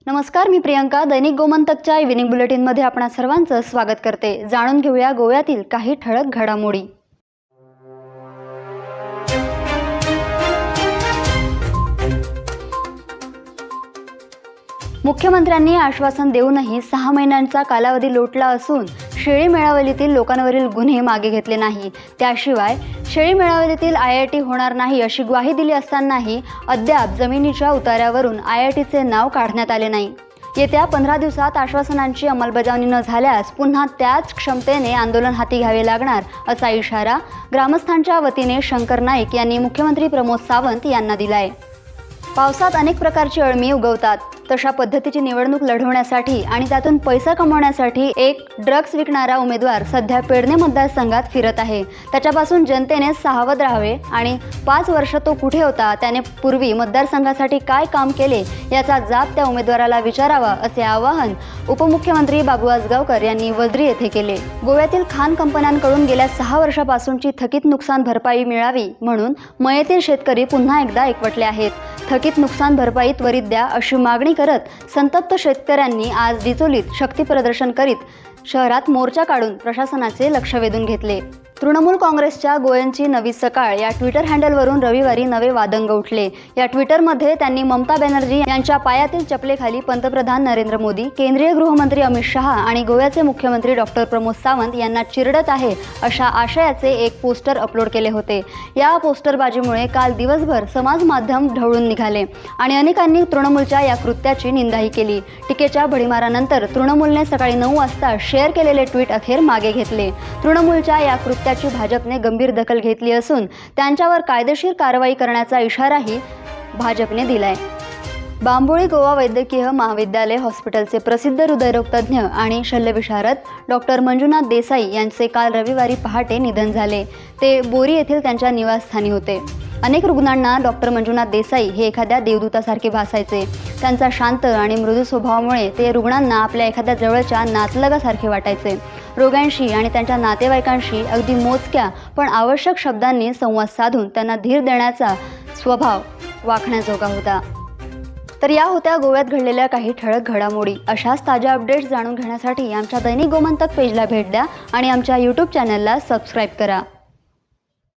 नमस्कार, मी प्रियंका. दैनिक गोमंतकच्या इव्हिनिंग बुलेटिनमध्ये आपणा सर्वांचं स्वागत करते. जाणून घेऊया गोव्यातील काही ठळक घडामोडी. मुख्यमंत्र्यांनी आश्वासन देऊनही 6 महिन्यांचा कालावधी लोटला असून शेळी मेळावलीतील लोकांवरील गुन्हे मागे घेतले नाही. त्याशिवाय शेळी मेळावलीतील IIT होणार नाही अशी ग्वाही दिली असतानाही अद्याप जमिनीच्या उतार्यावरून IITचे नाव काढण्यात आले नाही. येत्या 15 दिवसात आश्वासनांची अंमलबजावणी न झाल्यास पुन्हा त्याच क्षमतेने आंदोलन हाती घ्यावे लागणार असा इशारा ग्रामस्थांच्या वतीने शंकर नाईक यांनी मुख्यमंत्री प्रमोद सावंत यांना दिलाय. पावसात अनेक प्रकारची अळमी उगवतात. तशा पद्धतीची निवडणूक लढवण्यासाठी आणि त्यातून पैसा कमवण्यासाठी एक ड्रग्ज विकणारा उमेदवार सध्या पेडणे मतदारसंघात फिरत आहे. त्याच्यापासून जनतेने सावध राहावे आणि 5 वर्ष तो कुठे होता, त्याने पूर्वी मतदारसंघासाठी काय काम केले याचा जाब त्या उमेदवाराला विचारावा असे आवाहन उपमुख्यमंत्री बाबू आसगावकर यांनी वझरी येथे केले. गोव्यातील खाण कंपन्यांकडून गेल्या 6 वर्षापासूनची थकीत नुकसान भरपाई मिळावी म्हणून मयेतील शेतकरी पुन्हा एकदा एकवटले आहेत. थकीत नुकसान भरपाई त्वरित द्या अशी मागणी करत संतप्त शेतकऱ्यांनी आज डिचोलीत शक्ती प्रदर्शन करीत शहरात मोर्चा काढून प्रशासनाचे लक्ष वेधून घेतले. तृणमूल काँग्रेसच्या गोयंची नवी सकाळ या ट्विटर हँडलवरून रविवारी नवे वादंग उठले. या ट्विटरमध्ये त्यांनी ममता बॅनर्जी यांच्या पायातील चपलेखाली पंतप्रधान नरेंद्र मोदी, केंद्रीय गृहमंत्री अमित शहा आणि गोव्याचे मुख्यमंत्री डॉक्टर प्रमोद सावंत यांना चिरडत आहे अशा आशयाचे एक पोस्टर अपलोड केले होते. या पोस्टरबाजीमुळे काल दिवसभर समाज माध्यम ढवळून निघाले आणि अनेकांनी तृणमूलच्या या कृत्याची निंदाही केली. टीकेच्या भडीमारानंतर तृणमूलने सकाळी 9 वाजता शेअर केलेले ट्विट अखेर मागे घेतले. तृणमूलच्या या त्याची भाजपने गंभीर दखल घेतली असून त्यांच्यावर कायदेशीर कारवाई करण्याचा इशाराही भाजपने दिलाय. बांबोळी गोवा वैद्यकीय महाविद्यालय हॉस्पिटलचे प्रसिद्ध हृदयरोग तज्ज्ञ आणि शल्यविशारद डॉक्टर मंजुनाथ देसाई यांचे काल रविवारी पहाटे निधन झाले. ते बोरी येथील त्यांच्या निवासस्थानी होते. अनेक रुग्णांना डॉक्टर मंजुनाथ देसाई हे एखाद्या देवदूतासारखे भासायचे. त्यांचा शांत आणि मृदू स्वभावामुळे ते रुग्णांना आपल्या एखाद्या जवळच्या नातलगासारखे वाटायचे. रोग्यांशी आणि त्यांच्या नातेवाईकांशी अगदी मोजक्या पण आवश्यक शब्दांनी संवाद साधून त्यांना धीर देण्याचा स्वभाव वाखण्याजोगा होता. तर या होत्या गोव्यात घडलेल्या काही ठळक घडामोडी. अशाच ताज्या अपडेट्स जाणून घेण्यासाठी आमच्या दैनिक गोमंतक पेजला भेट द्या आणि आमच्या YouTube चॅनलला सबस्क्राईब करा.